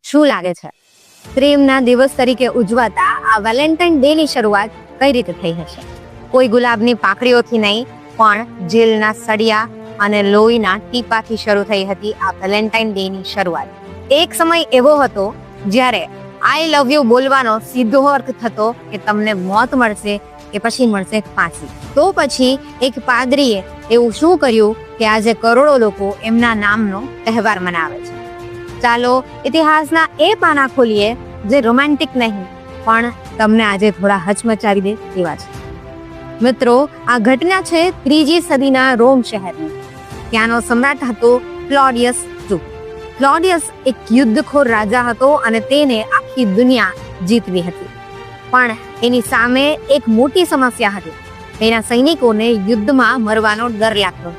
શું લાગે છે, પ્રેમના દિવસ તરીકે ઉજવાતા આ વેલેન્ટાઇન ડે ની શરૂઆત કઈ રીતે થઈ હશે? કોઈ ગુલાબની પાંખડીઓથી નહીં, પણ જેલના સળિયા અને લોહીના ટીપાથી શરૂ થઈ હતી આ વેલેન્ટાઇન ડે ની શરૂઆત. એક સમય એવો હતો જ્યારે આઈ લવ યુ બોલવાનો સીધો અર્થ થતો કે તમને મોત મળશે કે પછી મળશે ફાંસી. તો પછી એક પાદરીએ એવું શું કર્યું કે આજે કરોડો લોકો એમના નામનો તહેવાર મનાવે છે? ચાલો ઇતિહાસના એ પાના ખોલીએ જે રોમેન્ટિક નહીં પણ તમને આજે થોડા હચમચાવી દે તેવા છે. મિત્રો, આ ઘટના છે 3જી સદીના રોમ શહેરની. ત્યાંનો સમ્રાટ હતો ક્લોડિયસ II. ક્લોડિયસ એક યુદ્ધખોર રાજા હતો અને તેને આખી દુનિયા જીતવી હતી. પણ એની સામે એક મોટી સમસ્યા હતી. તેના સૈનિકોને યુદ્ધમાં મરવાનો ડર લાગતો,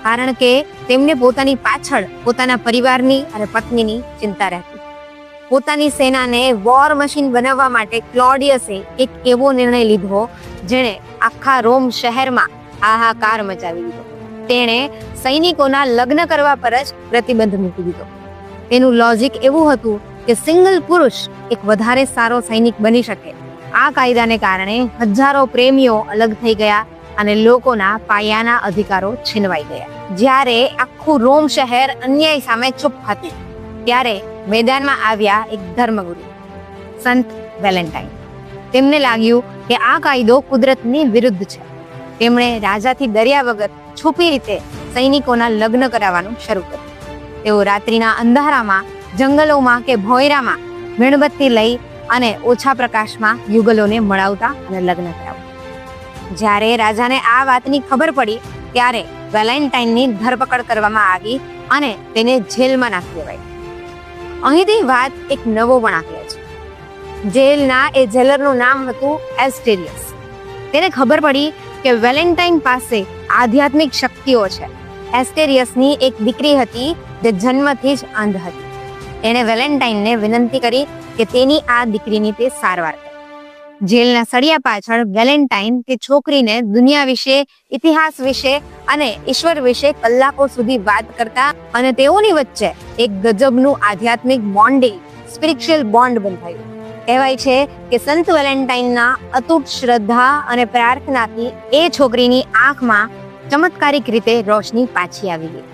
કારણ કે તેમને પોતાની પાછળ પોતાના પરિવારની અને પત્નીની ચિંતા રહેતી. પોતાની સેનાને વોર મશીન બનાવવા માટે ક્લોડિયસે એક એવો નિર્ણય લીધો જેણે આખા રોમ શહેરમાં હાહાકાર મચાવી દીધો. તેણે સૈનિકોના લગ્ન કરવા પર જ પ્રતિબંધ મૂકી દીધો. તેનું લોજિક એવું હતું કે સિંગલ પુરુષ એક વધારે સારો સૈનિક બની શકે. આ કાયદાને કારણે હજારો પ્રેમીઓ અલગ થઈ ગયા અને લોકોના પાયાના અધિકારો છીનવાઈ ગયા. જ્યારે આખું રોમ શહેર અન્યાય સામે ચૂપ હતું, ત્યારે મેદાનમાં આવ્યા એક ધર્મગુરુ, સંત વેલેન્ટાઇન. તેમને લાગ્યું કે આ કાયદો કુદરતની વિરુદ્ધ છે. તેમણે રાજાથી ડર્યા વગર છુપી રીતે સૈનિકોના લગ્ન કરાવવાનું શરૂ કર્યું. તેઓ રાત્રિના અંધારામાં, જંગલોમાં કે ભોંયરામાં મીણબત્તી લઈ અને ઓછા પ્રકાશમાં યુગલોને મળાવતા અને લગ્ન કરાવતા. જ્યારે રાજાને આ વાતની ખબર પડી ત્યારે વેલેન્ટાઇનની ધરપકડ કરવામાં આવી અને તેને જેલમાં નાખી દેવાઈ. અહીંથી વાત એક નવો વળાંક લે છે. જેલના એ જેલરનું નામ હતું એસ્ટેરિયસ. તેને ખબર પડી કે વેલેન્ટાઇન પાસે આધ્યાત્મિક શક્તિઓ છે. એસ્ટેરિયસની એક દીકરી હતી જે જન્મથી જ અંધ હતી. એણે વેલેન્ટાઇનને વિનંતી કરી કે તેની આ દીકરીની તે સારવાર કરે. જેલના સળિયા પાછળ વેલેન્ટાઇન તે છોકરીને દુનિયા વિશે, ઇતિહાસ વિશે અને ઈશ્વર વિશે કલાકો સુધી વાત કરતા અને તેઓની વચ્ચે એક ગજબનું આધ્યાત્મિક બોન્ડિંગ, સ્પિરિચ્યુઅલ બોન્ડ બંધાયું. કહેવાય છે કે સંત વેલેન્ટાઇનના અતૂટ શ્રદ્ધા અને પ્રાર્થનાથી એ છોકરીની આંખમાં ચમત્કારિક રીતે રોશની પાછી આવી ગઈ.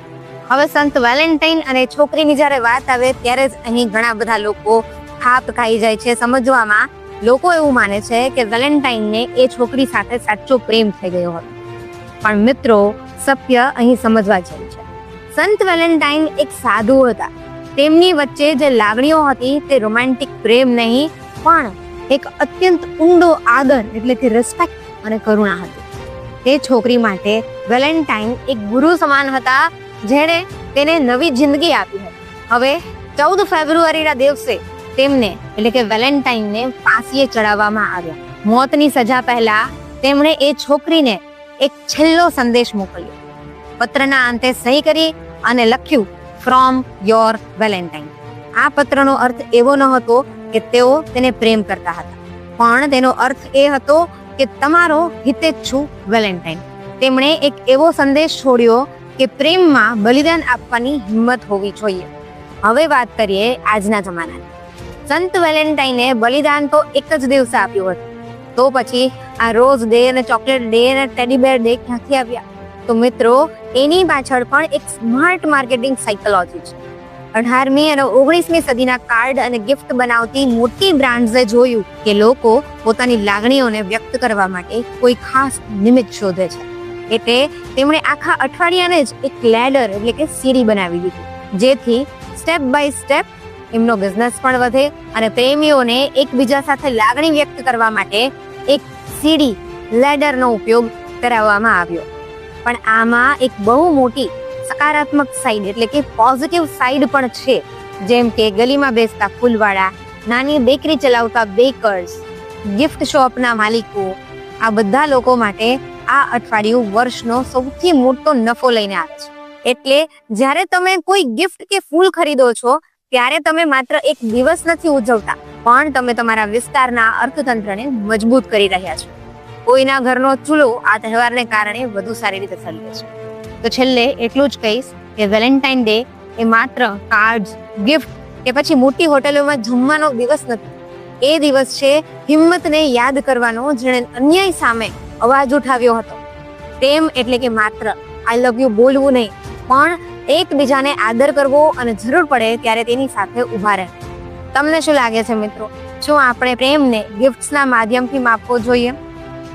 હવે સંત વેલેન્ટાઇન અને છોકરીની જ્યારે વાત આવે ત્યારે જ અહીં ઘણા બધા લોકો થાપ ખાઈ જાય છે સમજવામાં. લોકો એવું માને છે કે વેલેન્ટાઇનને એ છોકરી સાથે સાચો પ્રેમ થઈ ગયો હતો. પણ મિત્રો, સત્ય અહીં સમજવા જેવું છે. સંત વેલેન્ટાઇન એક સાધુ હતા. તેમની વચ્ચે જે લાગણીઓ હતી તે રોમેન્ટિક પ્રેમ નહીં, પણ એક અત્યંત ઊંડો આદર એટલે કે રિસ્પેક્ટ અને કરુણા હતી. તે છોકરી માટે વેલેન્ટાઇન એક ગુરુ સમાન હતા, જેણે તેને નવી જિંદગી આપી હતી. હવે 14 ફેબ્રુઆરીના દિવસે તેમને એટલે કે વેલેન્ટાઇનને ફાંસીએ ચડાવવામાં આવ્યા. મોતની સજા પહેલા તેમણે એ છોકરીને એક છેલ્લો સંદેશ મોકલ્યો. પત્રના અંતે સહી કરી અને લખ્યું, ફ્રોમ યોર વેલેન્ટાઇન. આ પત્રનો અર્થ એવો ન હતો કે તેઓ તેને પ્રેમ કરતા હતા, પણ તેનો અર્થ એ હતો કે તમારો હિતેચ્છુ વેલેન્ટાઇન. તેમણે એક એવો સંદેશ છોડ્યો કે પ્રેમમાં બલિદાન આપવાની હિંમત હોવી જોઈએ. હવે વાત કરીએ આજના જમાનાની. સંત વેલેન્ટાઇને બલિદાન તો એક જ દિવસે આપ્યું હતું, તો પછી આ રોઝ ડે અને ચોકલેટ ડે અને ટેડી બેર ડે ક્યાંથી આવ્યા? તો મિત્રો, એની પાછળ પણ એક સ્માર્ટ માર્કેટિંગ સાયકોલોજી છે. 18મી અને 19મી સદીના કાર્ડ અને ગિફ્ટ બનાવતી મોટી બ્રાન્ડ્સે જોયું કે લોકો પોતાની લાગણીઓને વ્યક્ત કરવા માટે કોઈ ખાસ નિમિત્ત શોધે છે. એટલે તેમણે આખા અઠવાડિયાને જ એક લેડર એટલે કે સીડી બનાવી દીધી, જેથી સ્ટેપ બાય સ્ટેપ એમનો બિઝનેસ પણ વધે અને પ્રેમીઓને એકબીજા સાથે લાગણી વ્યક્ત કરવા માટે એક સીડી લેડરનો ઉપયોગ કરાવવામાં આવ્યો. પણ આમાં એક બહુ મોટી સકારાત્મક સાઈડ એટલે કે પોઝિટિવ સાઈડ પણ છે. જેમ કે ગલીમાં બેસતા ફૂલવાળા, નાની બેકરી ચલાવતા બેકર્સ, ગિફ્ટ શોપના માલિકો, આ બધા લોકો માટે આ અઠવાડિયું વર્ષનો સૌથી મોટો નફો લઈને આવે છે. એટલે જ્યારે તમે કોઈ ગિફ્ટ કે ફૂલ ખરીદો છો ત્યારે તમે માત્ર એક દિવસ નથી ઉજવતા, પણ તમે તમારા વિસ્તારના અર્થતંત્રને મજબૂત કરી રહ્યા છો. કોઈના ઘરનો ચૂલો આ તહેવારને કારણે વધુ સારી રીતે સળગે છે. તો છેલ્લે એટલું જ કહીશ કે વેલેન્ટાઇન ડે એ માત્ર કાર્ડ્સ, ગિફ્ટ કે પછી મોટી હોટલોમાં જમવાનો દિવસ નથી. એ દિવસ છે હિંમતને યાદ કરવાનો, જેણે અન્યાય સામે અવાજ ઉઠાવ્યો હતો. પ્રેમ એટલે કે માત્ર આઈ લવ યુ બોલવું નહીં, પણ એકબીજાને આદર કરવો અને જરૂર પડે ત્યારે તેની સાથે ઊભા રહે. તમને શું લાગે છે મિત્રો, શું આપણે પ્રેમને ગિફ્ટ્સના માધ્યમથી માપવો જોઈએ?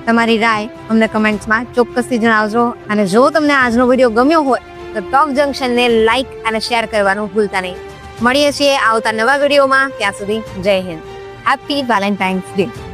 તમારી રાય અમને કમેન્ટ્સમાં ચોક્કસથી જણાવજો. અને જો તમને આજનો વિડીયો ગમ્યો હોય તો ટોક જંકશનને લાઈક અને શેર કરવાનું ભૂલતા નહીં. મળીએ છીએ આવતા નવા વિડીયોમાં. ત્યાં સુધી જય હિન્દ. Happy Valentine's day.